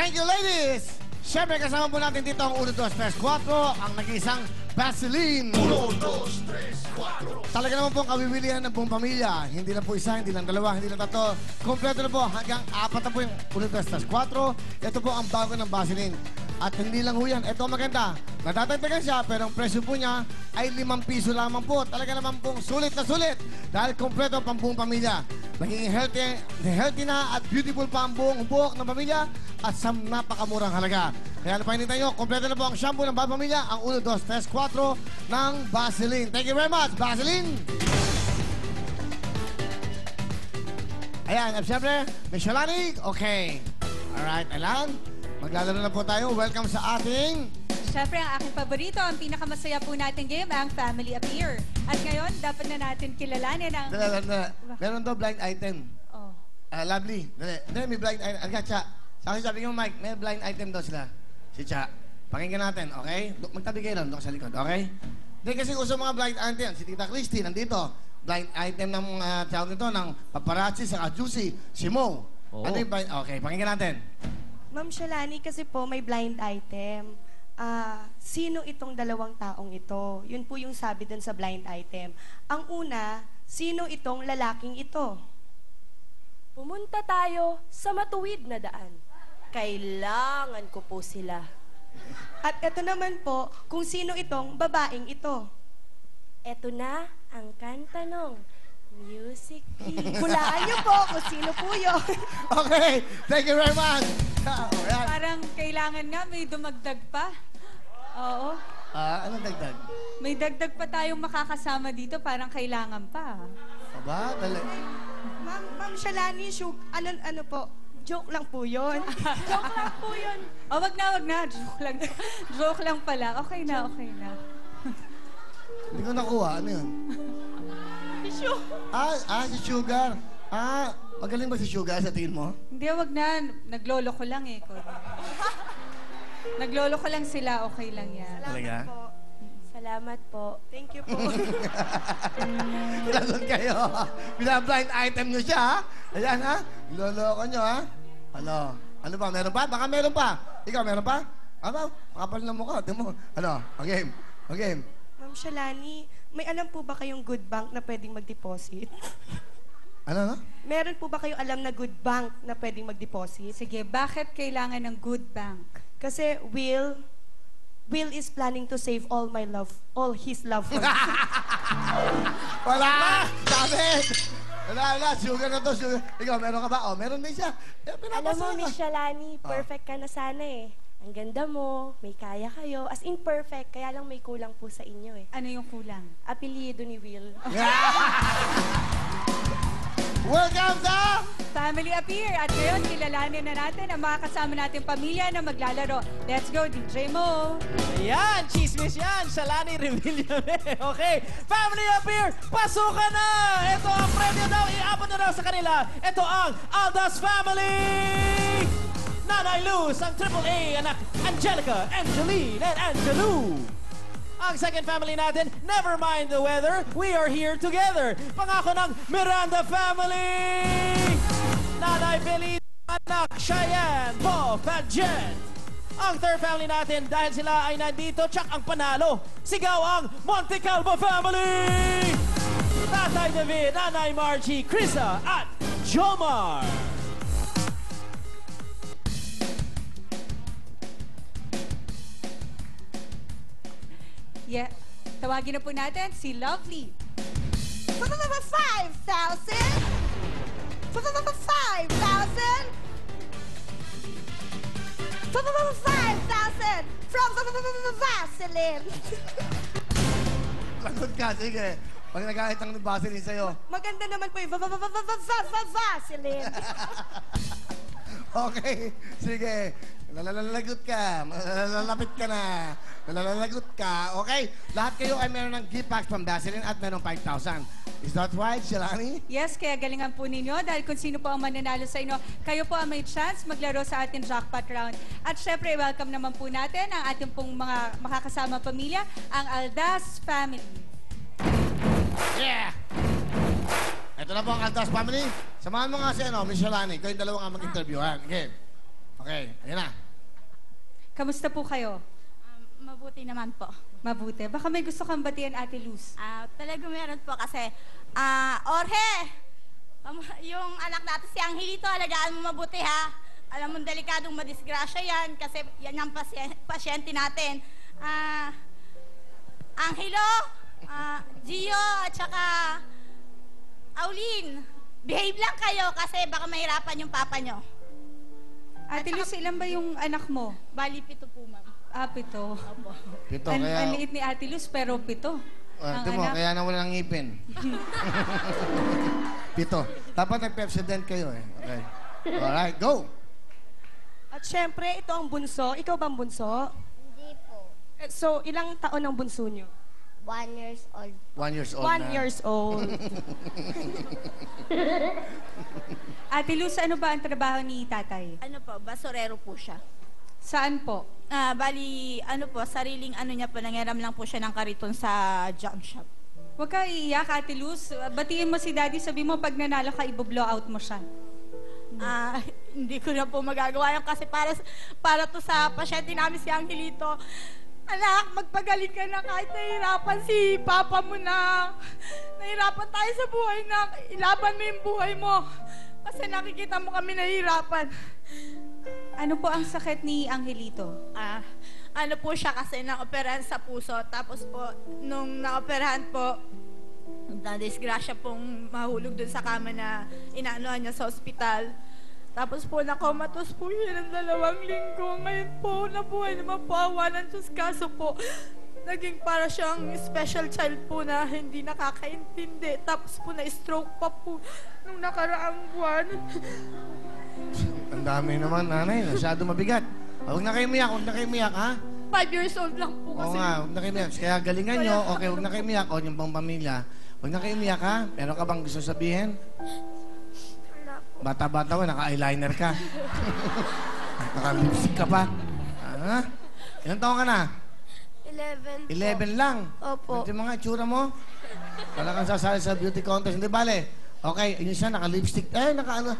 Thank you, ladies! Siyempre, kasama po natin dito ang 1, 2, 3, 4, ang nag-iisang Vaseline. 1, 2, 3, 4. Talaga naman po ang kabibilihan ng buong pamilya. Hindi lang po isa, hindi lang dalawa, hindi lang tatlo. Kompleto na po hanggang 4 na po yung 1, 2, 3, 4. Ito po ang bago ng Vaseline. At hindi lang ho yan. Ito ang maganda. Natatagdagan siya, pero ang presyo po niya ay 5 piso lamang po. Talaga naman pong sulit na sulit. Dahil kompleto pang buong pamilya. Naging healthy na at beautiful pa ang buong buhok ng pamilya at sa napakamurang halaga. Kaya napainitan nyo, kompleto na po ang shampoo ng bawat pamilya, ang 1, 2, 3, 4 ng Vaseline. Thank you very much, Vaseline! Ayan, at syempre, Miss Shalani, okay. Alright, Alan, maglalaro na po tayo. Welcome sa ating... Siyempre, ang aking paborito, ang pinakamasaya po nating game, ang Family Appear. At ngayon, dapat na natin kilalanin ang... Dala. Meron daw blind item. Oh. Lovely. Dali, may blind item. Alga, Cha. Sa akin sabi ko, Mike, may blind item daw sila. Si Cha. Pakinggan natin, okay? Magtabi kayo lang doon sa likod, okay? Hindi kasi uso mga blind item. Si Tita Christy, nandito. Blind item ng tawag nito, ng paparazzi, saka Juicy, si Mo. Oo. Ano yung blind... Okay, pakinggan natin. Ma'am Shalani, kasi po may blind item. Sino itong dalawang taong ito? Yun po yung sabi dun sa blind item. Ang una, sino itong lalaking ito? Pumunta tayo sa matuwid na daan. Kailangan ko po sila. At ito naman po, kung sino itong babaeng ito. Eto na ang kanta ng Music Kids. Hulaan niyo po kung sino po yun. Okay, thank you very much. Ayan. Parang kailangan nga, may dumagdag pa. Oo. Anong dagdag? May dagdag pa tayong makakasama dito, parang kailangan pa. Aba, dali. Ma'am Shalani, ano po? Joke lang po yun. Joke lang po yun. Oh, wag na. Joke lang. Joke lang pala. Okay na. Hindi ko nakuha. Ano yun? Tissue. Si Sugar. Magaling ba si Sugar sa tingin mo? Hindi, wag na. Naglolo ko lang eh. Naglolo ko lang sila, okay lang yan. Talaga? Po. Salamat po. Thank you po. Lagot kayo. Bina-blind item nyo siya, ha? Ayan, ha? Loloko nyo, ha? Ano ba? Meron pa? Baka meron pa. Ikaw, meron pa? Ano? Makapal na mukha. Tingnan mo. Ano? Okay. Ma'am Shalani, may alam po ba kayong good bank na pwedeng mag-deposit? Ano? Meron po ba kayong alam na good bank na pwedeng mag-deposit? Sige, bakit kailangan ng good bank? Kasi Will is planning to save all his love for me. Wala! Sabi! Wala. Sugar na to. Sugar. Ikaw, meron ka ba? Meron din siya. Alam mo, Miss Shalani, perfect ka na sana eh. Ang ganda mo, may kaya kayo. As in perfect, kaya lang may kulang po sa inyo eh. Ano yung kulang? Apelyido ni Will. Welcome sa... Family Appear. At ngayon, kilalanin na natin ang mga kasama nating pamilya na maglalaro. Let's go, DJ Mo! Ayan, chismis yan. Shalani Revillame. Okay, Family Appear, pasukan na! Ito ang premyo daw, iabot na daw sa kanila. Ito ang Aldas Family! Nanay Luz, ang AAA anak, Angelica, Angeline, and Angelu. Ang second family natin, never mind the weather, we are here together. Pangako ng Miranda Family! Nanay Feliz, anak, Cheyenne, Bob, at Jen. Ang third family natin, dahil sila ay nandito, tsak ang panalo. Sigaw ang Monte Calvo Family! Tatay David, Nanay Margie, Krisa, at Jomar. Yeah. Tawagin na po natin si Lovely. 5,000! 5,000! 5,000 from Vaseline! Lagot ka, sige. Pag nagkakit ang Vaseline sa'yo. Maganda naman po yung Vaseline. Okay, sige. Lalalagot ka. Lalapit ka na. Lalalagot ka. Okay? Lahat kayo ay meron ng gift packs from Vaseline at meron 5,000. Is that right, Shalani? Yes, kaya galingan po ninyo dahil kung sino po ang mananalo sa inyo, kayo po ang may chance maglaro sa ating jackpot round. At syempre, welcome naman po natin ang ating pong mga makakasama pamilya, ang Aldas Family. Yeah! Ito na po ang Aldas Family. Samahan mo nga si Miss Shalani. Kayong dalawa nga mag-interview. Okay. Okay, ayan na. Kamusta po kayo? Mabuti naman po. Mabuti. Baka may gusto kang batian, Ate Luz. Talaga meron po kasi, Orhe, yung anak natin si Angelito, alagaan mo mabuti ha. Alam mo, delikadong madisgrasya yan kasi yan ang pasyente natin. Angelo, Gio, at saka Aulin, behave lang kayo kasi baka mahirapan yung papa nyo. Ate Luz, ilan ba yung anak mo? Bali, 7 po, ma'am. 7. Opo. Pito, Ang kaya... liit ni Ate Luz, pero 7. Ito mo, kaya nawala ng ngipin. 7. Dapat nag-Pepsodent kayo eh. Okay. Alright, go! At syempre, ito ang bunso. Ikaw ba ang bunso? Hindi po. So, ilang taon ang bunso nyo? 1 years old. 1 years old 1 na. years old. Ate Luz, ano ba ang trabaho ni tatay? Ano po, basurero po siya. Saan po? Bali, ano po, sariling ano niya po, nangiram lang po siya ng kariton sa junk shop. Huwag ka iiyak, Ate Luz. Batiin mo si Daddy, sabi mo pag nanalo ka, i-blow out mo siya. Hindi ko na po magagawa yun kasi para to sa pasyente namin si Angelito. Anak, magpagaling ka na kahit nahihirapan si papa mo na. Nahihirapan tayo sa buhay na. Ilaban mo yung buhay mo. Kasi nakikita mo kami nahihirapan. Ano po ang sakit ni Angelito? Ano po siya kasi na-operahan sa puso. Tapos po, nung na-operahan po, na-disgrasya pong mahulog dun sa kama na inaanohan niya sa ospital. Tapos po, nakomatos po siya ng 2 linggo. Ngayon po, nabuhay naman po awa ng Diyos. Kaso po, naging para siyang special child po na hindi nakakaintindi. Tapos po, na-stroke pa po nung nakaraang buwan. Ang dami naman, nanay. Masyado mabigat. Huwag na kayo miyak, ha? 5 years old lang po Oo kasi. nga, huwag na kayo miyak. Kaya galingan nyo, okay, huwag na kayo miyak. O, yung pang pamilya. Huwag na kayo miyak, ha? Meron ka bang gusto sabihin? Bata-bata mo, naka-eyeliner ka. Naka-lipstick ka pa. Ilan taon ka na? 11 po. 11 lang. Opo. Ito yung mga itsura mo. Wala kang sasali sa beauty contest. Hindi bale. Okay, yun siya, naka-lipstick. Naka-ano.